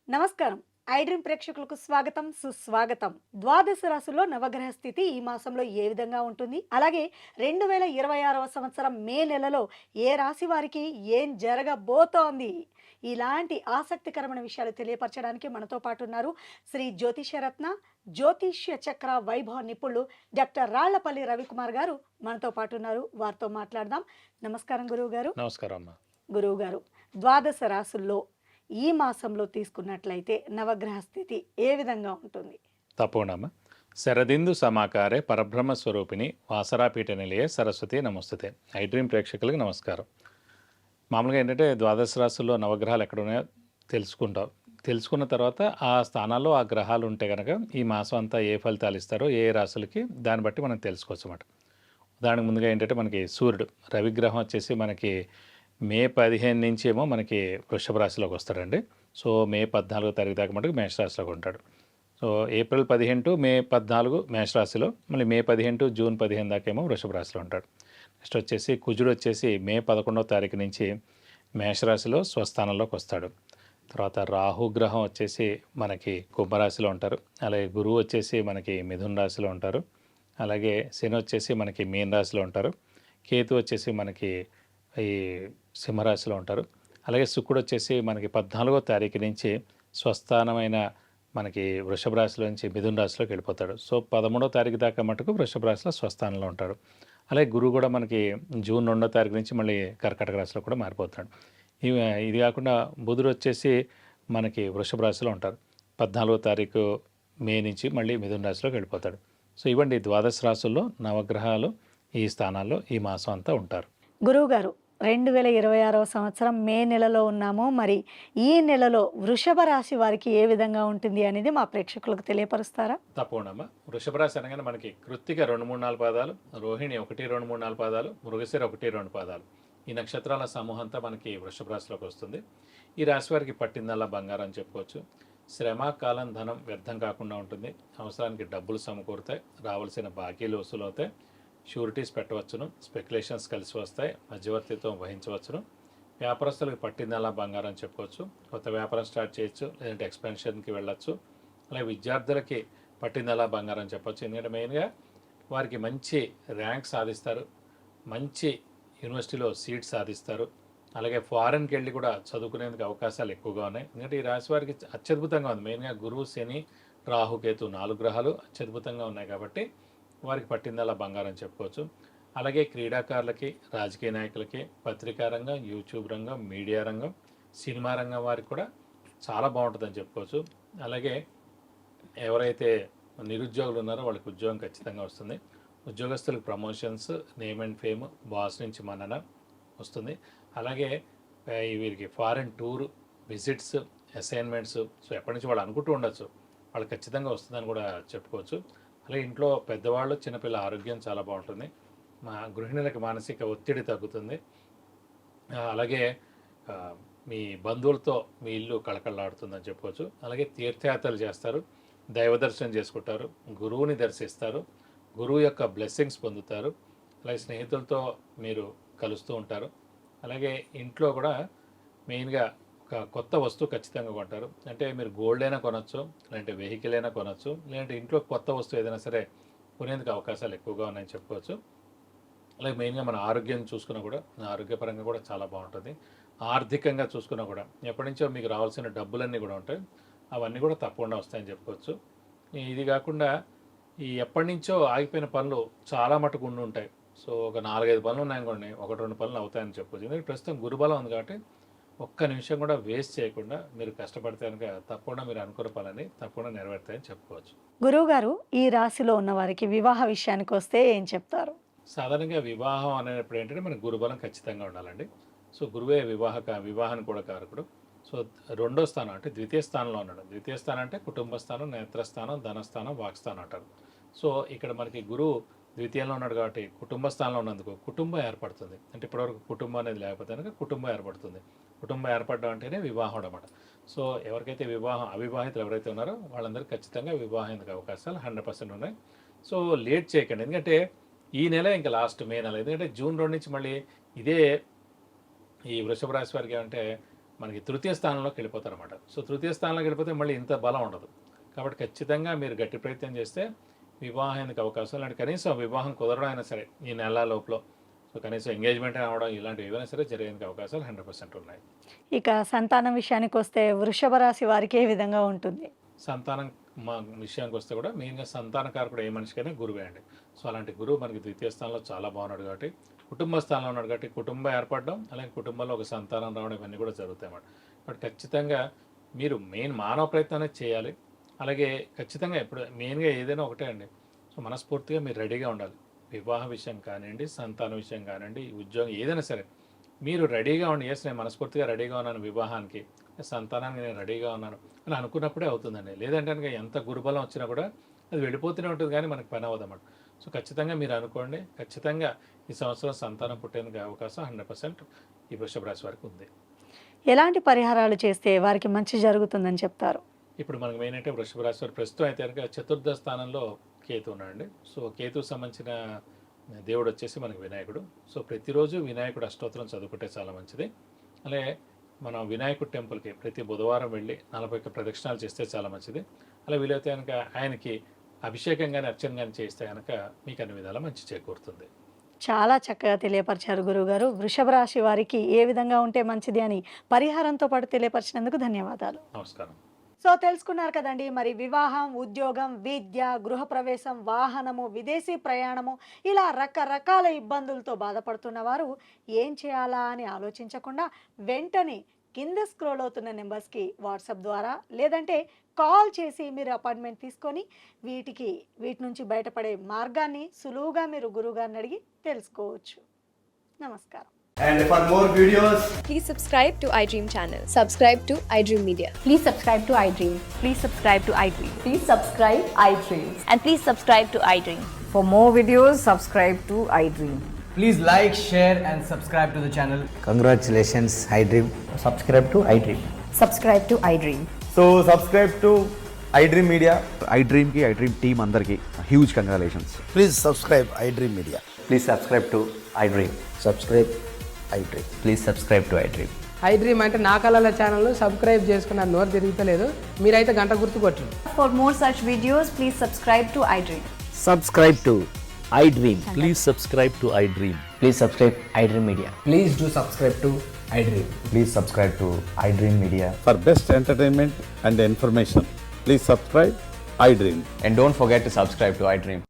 నమస్కారం. I dream ప్రేక్షకులకు స్వాగతం, సుస్వాగతం. ద్వాదశ రాశుల్లో నవగ్రహ స్థితి ఈ మాసంలో ఏ విధంగా ఉంటుంది? అలాగే 2026వ సంవత్సరం మే నెలలో ఏ రాశి వారికి ఏం జరగబోతోంది? ఇలాంటి ఆసక్తికరమైన విషయాలు తెలియపరచడానికి మనతో పాటు ఉన్నారు శ్రీ జ్యోతిషరత్న, జ్యోతిష్య చక్ర వైభవ నిపుణులు డాక్టర్ రాళ్లపల్లి రవికుమార్ గారు మనతో పాటు ఉన్నారు. వారితో మాట్లాడదాం. నమస్కారం గురువుగారు. నమస్కారం అమ్మ. గురువుగారు, ద్వాదశ రాశుల్లో ఈ మాసంలో తీసుకున్నట్లయితే నవగ్రహ స్థితి ఏ విధంగా ఉంటుంది? తప్పకుండా అమ్మ. శరదిందు సమాకారే పరబ్రహ్మ స్వరూపిణి వాసరాపీఠ నిలయే సరస్వతి నమస్తుతే. ఐ డ్రీమ్ ప్రేక్షకులకు నమస్కారం. మామూలుగా ఏంటంటే ద్వాదశ రాశుల్లో నవగ్రహాలు ఎక్కడ ఉన్నాయో తెలుసుకుంటాం. తెలుసుకున్న తర్వాత ఆ స్థానాల్లో ఆ గ్రహాలు ఉంటే కనుక ఈ మాసం అంతా ఏ ఫలితాలు ఇస్తారో ఏ రాశులకి దాన్ని బట్టి మనం తెలుసుకోవచ్చు అన్నమాట. దానికి ముందుగా ఏంటంటే మనకి సూర్యుడు రవిగ్రహం వచ్చేసి మనకి మే 15 నుంచి ఏమో మనకి వృషభ రాశిలోకి వస్తాడండి. సో మే 14 తారీఖు దాకా మటుకు మేషరాశిలోకి ఉంటాడు. సో ఏప్రిల్ 15 టు మే 14 మేషరాశిలో, మళ్ళీ మే 15 టు జూన్ 15 దాకా ఏమో వృషభ రాశిలో ఉంటాడు. నెక్స్ట్ వచ్చేసి కుజుడు వచ్చేసి మే 11వ తారీఖు నుంచి మేషరాశిలో స్వస్థానంలోకి వస్తాడు. తర్వాత రాహుగ్రహం వచ్చేసి మనకి కుంభరాశిలో ఉంటారు. అలాగే గురువు వచ్చేసి మనకి మిథున రాశిలో ఉంటారు. అలాగే శని వచ్చేసి మనకి మీన రాశిలో ఉంటారు. కేతు వచ్చేసి మనకి ఈ సింహరాశిలో ఉంటారు. అలాగే శుక్రుడు వచ్చేసి మనకి 14వ తారీఖు నుంచి స్వస్థానమైన మనకి వృషభ రాశిలో నుంచి మిథున రాశిలోకి వెళ్ళిపోతాడు. సో 13వ తారీఖు దాకా మటుకు వృషభ రాశిలో స్వస్థానంలో ఉంటాడు. అలాగే గురువు కూడా మనకి జూన్ 2వ తారీఖు నుంచి మళ్ళీ కర్కాటక రాశిలో కూడా మారిపోతాడు. ఇది కాకుండా బుధుడు వచ్చేసి మనకి వృషభ రాశిలో ఉంటారు. 14వ తారీఖు మే నుంచి మళ్ళీ మిథున రాశిలోకి వెళ్ళిపోతాడు. సో ఇవ్వండి ద్వాదశ రాశుల్లో నవగ్రహాలు ఈ స్థానాల్లో ఈ మాసం అంతా ఉంటారు. గురువుగారు, 2026వ సంవత్సరం మే నెలలో ఉన్నాము. మరి ఈ నెలలో వృషభ రాశి వారికి ఏ విధంగా ఉంటుంది అనేది మా ప్రేక్షకులకు తెలియపరుస్తారా? తప్పకుండా. వృషభ రాశి అనగానే మనకి కృత్తిక 2, 3, 4 పాదాలు, రోహిణి 1, 2, 3, 4 పాదాలు, మృగశిర 1, 2 పాదాలు. ఈ నక్షత్రాల సమూహంతా మనకి వృషభ రాశిలోకి వస్తుంది. ఈ రాశి వారికి పట్టిందల్లా బంగారం అని చెప్పుకోవచ్చు. శ్రమ, కాలం, ధనం వ్యర్థం కాకుండా ఉంటుంది. అవసరానికి డబ్బులు సమకూరుతాయి. రావాల్సిన బాకీలు వసూలు అవుతాయి. షూరిటీస్ పెట్టవచ్చును. స్పెక్యులేషన్స్ కలిసి వస్తాయి. మధ్యవర్తిత్వం వహించవచ్చును. వ్యాపారస్తులకు పట్టిందల్లా బంగారం అని చెప్పుకోవచ్చు. కొత్త వ్యాపారం స్టార్ట్ చేయొచ్చు, లేదంటే ఎక్స్పెన్షన్కి వెళ్ళొచ్చు. అలాగే విద్యార్థులకి పట్టిందల్లా బంగారం చెప్పొచ్చు. ఎందుకంటే మెయిన్గా వారికి మంచి ర్యాంక్ సాధిస్తారు, మంచి యూనివర్సిటీలో సీట్ సాధిస్తారు. అలాగే ఫారెన్కి వెళ్ళి కూడా చదువుకునేందుకు అవకాశాలు ఎక్కువగా ఉన్నాయి. ఎందుకంటే ఈ రాశి వారికి అత్యద్భుతంగా ఉంది. మెయిన్గా గురువు, శని, రాహుకేతు 4 గ్రహాలు అత్యద్భుతంగా ఉన్నాయి కాబట్టి వారికి పట్టిందల్లా బంగారం చెప్పుకోవచ్చు. అలాగే క్రీడాకారులకి, రాజకీయ నాయకులకి, పత్రికా రంగం, యూట్యూబ్ రంగం, మీడియా రంగం, సినిమా రంగం వారికి కూడా చాలా బాగుంటుందని చెప్పుకోవచ్చు. అలాగే ఎవరైతే నిరుద్యోగులు ఉన్నారో వాళ్ళకి ఉద్యోగం ఖచ్చితంగా వస్తుంది. ఉద్యోగస్తులకు promotions, name and fame, boss నుంచి మన్నన వస్తుంది. అలాగే వీరికి foreign tour, visits, assignments, so ఎప్పటి నుంచి వాళ్ళు అనుకుంటూ ఉండొచ్చు, వాళ్ళకి ఖచ్చితంగా వస్తుందని కూడా చెప్పుకోవచ్చు. అలాగే ఇంట్లో పెద్దవాళ్ళు, చిన్నపిల్లల ఆరోగ్యం చాలా బాగుంటుంది. గృహిణులకు మానసిక ఒత్తిడి తగ్గుతుంది. అలాగే మీ బంధువులతో మీ ఇల్లు కళకళలాడుతుందని చెప్పుకోవచ్చు. అలాగే తీర్థయాత్రలు చేస్తారు, దైవ దర్శనం చేసుకుంటారు, గురువుని దర్శిస్తారు, గురువు యొక్క బ్లెస్సింగ్స్ పొందుతారు. అలాగే స్నేహితులతో మీరు కలుస్తూ ఉంటారు. అలాగే ఇంట్లో కూడా మెయిన్గా ఒక కొత్త వస్తువు ఖచ్చితంగా కొంటారు. అంటే మీరు గోల్డ్ అయినా కొనవచ్చు, లేదంటే వెహికల్ అయినా కొనవచ్చు, లేదంటే ఇంట్లో కొత్త వస్తువు ఏదైనా సరే కొనేందుకు అవకాశాలు ఎక్కువగా ఉన్నాయని చెప్పుకోవచ్చు. అలాగే మెయిన్గా మన ఆరోగ్యం చూసుకున్నా కూడా, ఆరోగ్యపరంగా కూడా చాలా బాగుంటుంది. ఆర్థికంగా చూసుకున్నా కూడా ఎప్పటి నుంచో మీకు రావాల్సిన డబ్బులన్నీ కూడా ఉంటాయి, అవన్నీ కూడా తప్పకుండా వస్తాయని చెప్పుకోవచ్చు. ఇది కాకుండా ఈ ఎప్పటి నుంచో ఆగిపోయిన పనులు చాలా మటుకు ఉండి ఉంటాయి. సో ఒక 4-5 పనులు ఉన్నాయనుకోండి, 1-2 పనులు అవుతాయని చెప్పుకోవచ్చు. ఎందుకంటే ప్రస్తుతం గురుబలం ఉంది కాబట్టి ఒక్క నిమిషం కూడా వేస్ట్ చేయకుండా మీరు కష్టపడితే కనుక తప్పకుండా మీరు అనుకున్న పనులని తప్పకుండా నెరవేరుతాయని చెప్పుకోవచ్చు. గురువుగారు, ఈ రాశిలో ఉన్న వారికి వివాహ విషయానికి వస్తే ఏం చెప్తారు? సాధారణంగా వివాహం అనేటప్పుడు ఏంటంటే మనకు గురుబలం ఖచ్చితంగా ఉండాలండి. సో గురువే వివాహానికి కూడా కారకుడు. సో 2వ స్థానం అంటే ద్వితీయ స్థానంలో ఉన్నాడు. ద్వితీయ స్థానం అంటే కుటుంబ స్థానం, నేత్రస్థానం, ధనస్థానం, వాక్స్థానం అంటారు. సో ఇక్కడ మనకి గురువు ద్వితీయంలో ఉన్నాడు కాబట్టి కుటుంబ స్థానంలో ఉన్నందుకు కుటుంబం ఏర్పడుతుంది. అంటే ఇప్పటివరకు కుటుంబం అనేది లేకపోతే కనుక కుటుంబం ఏర్పడుతుంది. కుటుంబం ఏర్పడడం అంటేనే వివాహం అన్నమాట. సో ఎవరికైతే అవివాహితులు ఎవరైతే ఉన్నారో వాళ్ళందరికీ ఖచ్చితంగా వివాహానికి అవకాశాలు 100% ఉన్నాయి. సో లేట్ చేయకండి. ఎందుకంటే ఈ నెల ఇంకా లాస్ట్ మే నెల. ఎందుకంటే జూన్ 2 నుంచి మళ్ళీ ఇదే ఈ వృషభ రాశి వారికి ఏమంటే మనకి తృతీయ స్థానంలోకి వెళ్ళిపోతారు అనమాట. సో తృతీయ స్థానంలోకి వెళ్ళిపోతే మళ్ళీ ఇంత బలం ఉండదు. కాబట్టి ఖచ్చితంగా మీరు గట్టి ప్రయత్నం చేస్తే వివాహానికి అవకాశాలు, అంటే కనీసం వివాహం కుదరడం అయినా సరే ఈ నెల లోపల, సో కనీసం ఎంగేజ్మెంట్ అవడం ఇలాంటివి ఏవైనా సరే జరిగేందుకు అవకాశాలు 100% ఉన్నాయి. ఇక సంతానం విషయానికి వస్తే వృషభ రాశి వారికి ఏ విధంగా ఉంటుంది? సంతానం మా విషయానికి వస్తే కూడా మెయిన్గా సంతానకారకుడు ఏ మనిషికైనా గురువే అండి. సో అలాంటి గురువు మనకి ద్వితీయ స్థానంలో చాలా బాగున్నాడు కాబట్టి, కుటుంబ స్థానంలో ఉన్నాడు కాబట్టి కుటుంబం ఏర్పడడం, అలాగే కుటుంబంలో ఒక సంతానం రావడం ఇవన్నీ కూడా జరుగుతాయి అన్నమాట. బట్ ఖచ్చితంగా మీరు మెయిన్ మానవ ప్రయత్నం అనేది చేయాలి. అలాగే ఖచ్చితంగా ఇప్పుడు మెయిన్గా ఏదైనా ఒకటే అండి, సో మనస్ఫూర్తిగా మీరు రెడీగా ఉండాలి. వివాహ విషయం కానివ్వండి, సంతాన విషయం కానివ్వండి, ఉద్యోగం ఏదైనా సరే మీరు రెడీగా ఉండి, ఎస్ నేను మనస్ఫూర్తిగా రెడీగా ఉన్నాను వివాహానికి, సంతానానికి నేను రెడీగా ఉన్నాను అని అనుకున్నప్పుడే అవుతుందండి. లేదంటే కనుక ఎంత గురుబలం వచ్చినా కూడా అది వెళ్ళిపోతూనే ఉంటుంది కానీ మనకు పని అవ్వదన్నమాట. సో ఖచ్చితంగా మీరు అనుకోండి, ఖచ్చితంగా ఈ సంవత్సరం సంతానం పుట్టేందుకు అవకాశం 100% ఈ వృషభ రాశి వారికి ఉంది. ఎలాంటి పరిహారాలు చేస్తే వారికి మంచి జరుగుతుందని చెప్తారు? ఇప్పుడు మనకు మెయిన్ అంటే వృషభ రాశి వారు ప్రస్తుతం అయితే కనుక చతుర్థ స్థానంలో కేతు ఉన్నాడండి. సో కేతుకు సంబంధించిన దేవుడు వచ్చేసి మనకి వినాయకుడు. సో ప్రతిరోజు వినాయకుడు అష్టోత్తరం చదువుకుంటే చాలా మంచిది. అలాగే మనం వినాయకుడు టెంపుల్కి ప్రతి బుధవారం వెళ్ళి 41 ప్రదక్షిణాలు చేస్తే చాలా మంచిది. అలా వీలైతే కనుక ఆయనకి అభిషేకం కానీ అర్చన కానీ చేస్తే కనుక మీకు అన్ని విధాలా మంచి చేకూరుతుంది. చాలా చక్కగా తెలియపరిచారు గురువుగారు. వృషభ రాశి వారికి ఏ విధంగా ఉంటే మంచిది అని పరిహారంతో పాటు తెలియపరిచినందుకు ధన్యవాదాలు. నమస్కారం. సో తెలుసుకున్నారు కదండి, మరి వివాహం, ఉద్యోగం, విద్య, గృహప్రవేశం, వాహనము, విదేశీ ప్రయాణము, ఇలా రకరకాల ఇబ్బందులతో బాధపడుతున్న వారు ఏం చేయాలా అని ఆలోచించకుండా వెంటనే కింద స్క్రోల్ అవుతున్న నెంబర్స్కి వాట్సాప్ ద్వారా లేదంటే కాల్ చేసి మీరు అపాయింట్మెంట్ తీసుకొని వీటి నుంచి బయటపడే మార్గాన్ని సులువుగా మీరు గురువుగారిని అడిగి తెలుసుకోవచ్చు. నమస్కారం. And for more videos, Please subscribe to iDream channel. Subscribe to iDream Media. Please subscribe to iDream. Please subscribe to iDream. Please subscribe iDream. And please subscribe to iDream. For more videos, subscribe to iDream. please like, share, and subscribe to the channel. Congratulations, iDream. Subscribe to iDream. Subscribe to iDream. So subscribe to iDream Media. iDream ki iDream team andarki huge congratulations. Please subscribe iDream Media. Please subscribe to iDream. Subscribe iDream. Please subscribe to iDream. iDream అంటే నా కళల channel subscribe చేసుకున్న నోరు తిరుగుతలేదు, మీరైతే గంట గుర్తు కొట్టండి. For more such videos, please subscribe to iDream. Subscribe to iDream. Please subscribe to iDream. Please subscribe iDream Media. Please do subscribe to iDream. Please subscribe to iDream Media. For best entertainment and information, please subscribe iDream. And don't forget to subscribe to iDream.